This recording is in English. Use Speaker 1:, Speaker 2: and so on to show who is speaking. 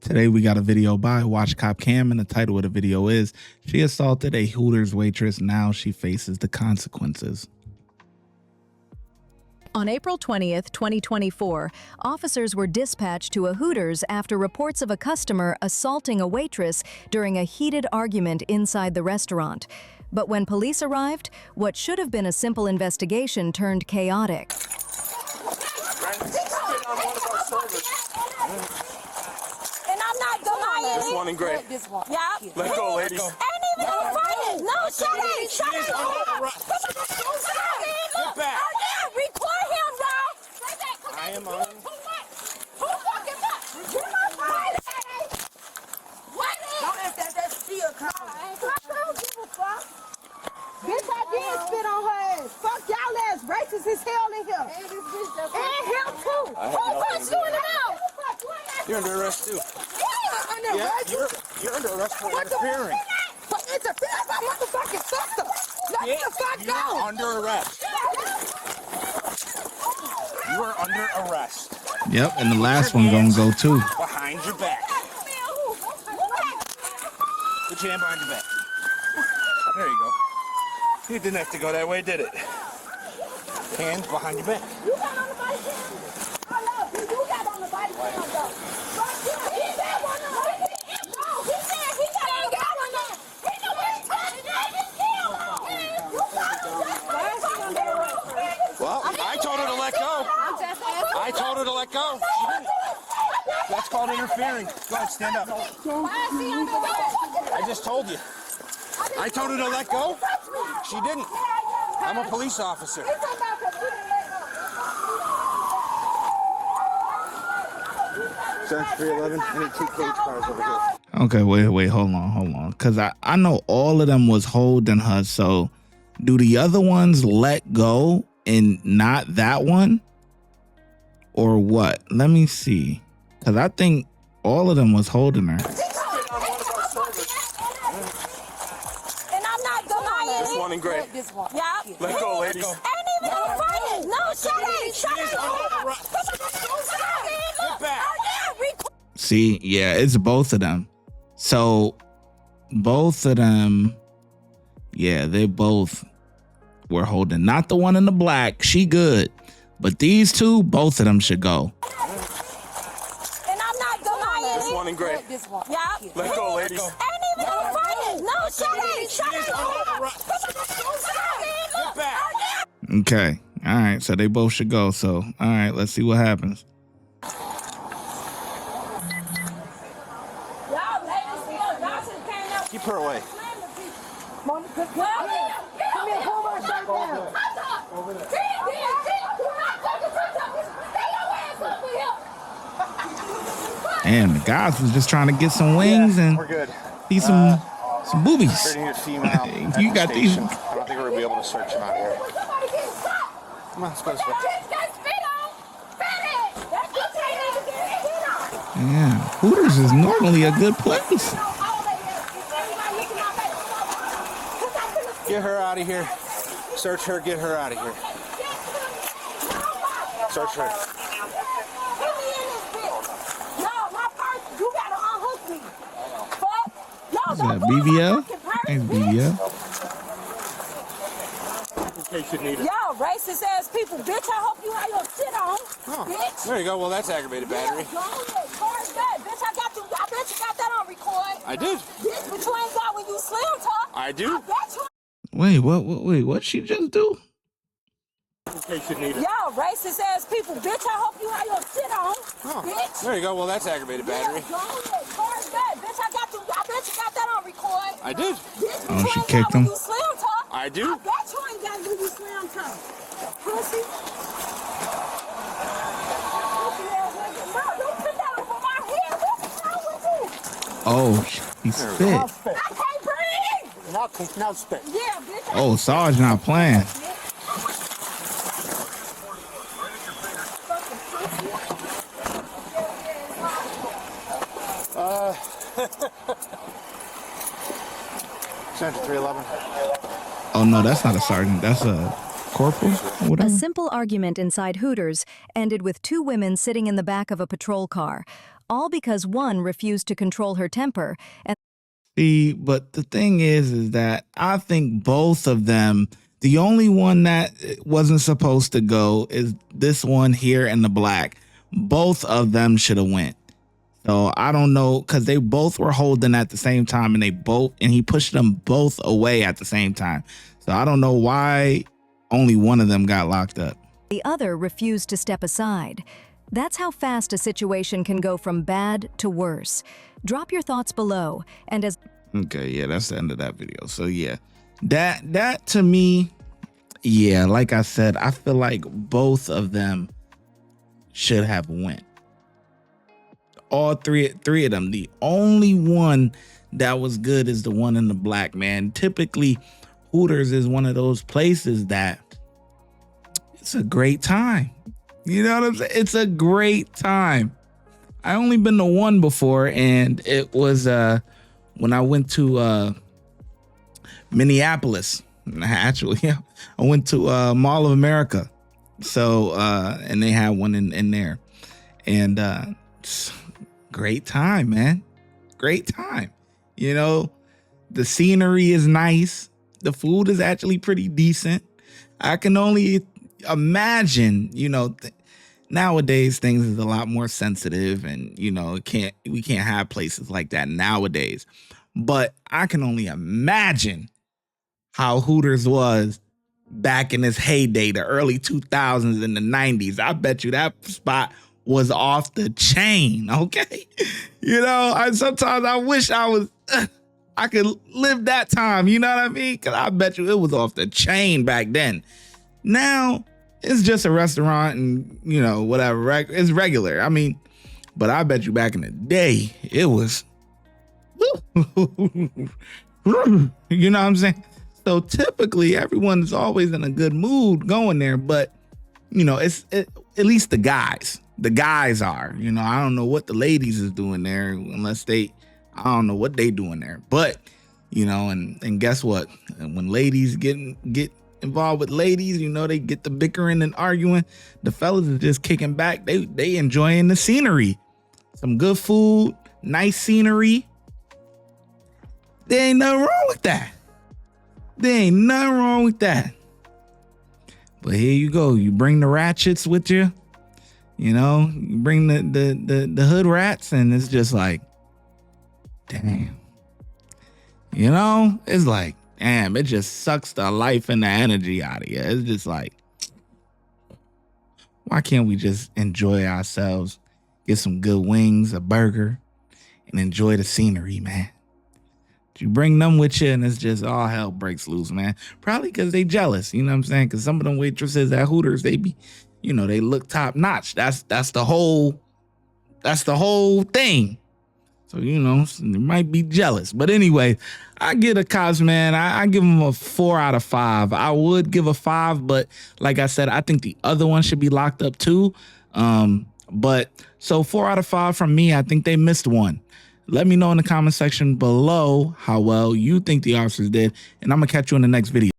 Speaker 1: Today we got a video by Watch Cop Cam, and the title of the video is "She assaulted a Hooters waitress. Now she faces the consequences."
Speaker 2: On April 20th, 2024, officers were dispatched to a Hooters after reports of a customer assaulting a waitress during a heated argument inside the restaurant. But when police arrived, what should have been a simple investigation turned chaotic.
Speaker 3: And I'm not denying
Speaker 4: This one in gray.
Speaker 3: This one. Yeah.
Speaker 4: Let go, ladies.
Speaker 3: Ain't even no fighting. No, shut it. Shut it.
Speaker 4: Get back.
Speaker 3: Record him, bro.
Speaker 4: I am on.
Speaker 3: Who fucking back? Get my phone. What is? Don't let that still come. I don't give a fuck.
Speaker 5: Bitch, I did spit on her ass. Fuck y'all ass racist as hell in here. And him too. Who punched you in the mouth?
Speaker 4: You're under arrest too.
Speaker 5: Yeah,
Speaker 4: You're under arrest for interfering.
Speaker 5: But interfering with my motherfucking sister. Let me the fuck
Speaker 4: You're
Speaker 5: go.
Speaker 4: under arrest. You are under arrest.
Speaker 1: Yep, and the last one gonna go too.
Speaker 4: Behind your back. Put your hand behind your back. There you go. You didn't have to go that way, did it? Hands behind your back.
Speaker 5: You got on the body cam? I love you. You got on the body cam though. Fuck you. He said one of them. No, he said he got on the body cam. He know what he's talking about. You fucking
Speaker 4: Well, I told her to let go. I told her to let go. She didn't. That's called interfering. Go ahead, stand up. I just told you. I told her to let go. She didn't. I'm a police officer. Search 311. I need 2 cage cars over here.
Speaker 1: Okay, wait, hold on. Cause I know all of them was holding her. So do the other ones let go and not that one? Or what? Let me see. Cause I think all of them was holding her.
Speaker 3: And I'm not denying
Speaker 4: This one in gray.
Speaker 3: This one. Yeah.
Speaker 4: Let go, ladies.
Speaker 3: Ain't even no fighting. No, shut it. Shut it.
Speaker 4: Get back.
Speaker 1: See, yeah, it's both of them. So both of them, yeah, they both were holding. Not the one in the black, she good. But these two, both of them should go.
Speaker 3: And I'm not denying
Speaker 4: This one in gray.
Speaker 3: This one. Yeah.
Speaker 4: Let go, ladies.
Speaker 3: Ain't even no fighting. No, shut it. Shut it.
Speaker 4: Get back.
Speaker 1: Okay. All right. So they both should go. So, all right, let's see what happens.
Speaker 4: Keep her away.
Speaker 5: Come here, pull my shirt down.
Speaker 1: And the guys was just trying to get some wings and
Speaker 4: We're good.
Speaker 1: see some boobies.
Speaker 4: Searching your female at
Speaker 1: You
Speaker 4: the
Speaker 1: got these.
Speaker 4: station. I don't think we're gonna be able to search him out here. Come on, let's go this way.
Speaker 1: Yeah, Hooters is normally a good place.
Speaker 4: Get her out of here. Search her, get her out of here. Search her.
Speaker 1: Is that BBL? Thanks, BBL.
Speaker 4: In case you need it.
Speaker 3: Y'all racist ass people, bitch. I hope you have your shit on, bitch.
Speaker 4: There you go. Well, that's aggravated battery.
Speaker 3: Yeah, go ahead. Cars bad, bitch. I bet you got that on record.
Speaker 4: I did.
Speaker 3: Bitch, but you ain't got when you slim talk.
Speaker 4: I do.
Speaker 3: I bet you.
Speaker 1: Wait, what she just do?
Speaker 4: In case you need it.
Speaker 3: Y'all racist ass people, bitch. I hope you have your shit on, bitch.
Speaker 4: There you go. Well, that's aggravated battery.
Speaker 3: Yeah, go ahead. Cars bad, bitch. I bet you got that on record.
Speaker 4: I did.
Speaker 3: Bitch, but
Speaker 1: Oh,
Speaker 3: you
Speaker 1: she
Speaker 3: ain't
Speaker 1: kicked
Speaker 3: got when
Speaker 1: him.
Speaker 3: you slim talk.
Speaker 4: I do.
Speaker 3: I bet you ain't got when you slim talk. Pussy. No, don't put that over my head. What's wrong with you?
Speaker 1: Oh, he spit.
Speaker 3: I can't breathe.
Speaker 4: Now spit.
Speaker 3: Yeah, bitch.
Speaker 1: Oh, Sarge not playing.
Speaker 4: Sergeant 311.
Speaker 1: Oh no, that's not a sergeant. That's a corporal or
Speaker 2: A
Speaker 1: whatever.
Speaker 2: simple argument inside Hooters ended with two women sitting in the back of a patrol car. all because one refused to control her temper. And
Speaker 1: See, but the thing is that I think both of them, the only one that wasn't supposed to go is this one here in the black. Both of them should have went. So I don't know, because they both were holding at the same time, and he pushed them both away at the same time. So I don't know why only one of them got locked up.
Speaker 2: the other refused to step aside. That's how fast a situation can go from bad to worse. Drop your thoughts below, and as
Speaker 1: Okay, yeah, that's the end of that video. So yeah, that to me, yeah, like I said, I feel like both of them should have went. All three of them. The only one that was good is the one in the black, man. Typically, Hooters is one of those places that it's a great time. You know what I'm saying? It's a great time. I only been to one before, and it was when I went to Minneapolis. Actually, yeah, I went to Mall of America. So and they had one in there, and great time, man. Great time. You know, the scenery is nice. The food is actually pretty decent. I can only imagine, you know, nowadays things is a lot more sensitive, and you know, we can't have places like that nowadays. But I can only imagine how Hooters was back in its heyday, the early 2000s and the 90s. I bet you that spot was off the chain, okay? You know, sometimes I wish I could live that time, you know what I mean? Because I bet you it was off the chain back then. Now, it's just a restaurant and, you know, whatever. It's regular. I mean, but I bet you back in the day, it was, you know what I'm saying? So typically, everyone's always in a good mood going there. But, you know, at least the guys. The guys are. You know, I don't know what the ladies is doing there unless I don't know what they doing there. But, you know, and guess what? When ladies get involved with ladies, you know, they get the bickering and arguing. The fellas are just kicking back. They enjoying the scenery. Some good food, nice scenery. There ain't nothing wrong with that. There ain't nothing wrong with that. But here you go. You bring the ratchets with you. You know, you bring the hood rats, and it's just like, damn. You know, it's like, damn, it just sucks the life and the energy out of you. It's just like, why can't we just enjoy ourselves, get some good wings, a burger, and enjoy the scenery, man? You bring them with you, and it's just all hell breaks loose, man. Probably because they jealous, you know what I'm saying? Because some of them waitresses at Hooters, they be, you know, they look top notch. That's the whole thing. So, you know, they might be jealous. But anyway, I get a cops, man. I give them a 4 out of 5. I would give a 5, but like I said, I think the other one should be locked up too. But so 4 out of 5 from me. I think they missed one. Let me know in the comment section below how well you think the officers did, and I'm gonna catch you in the next video.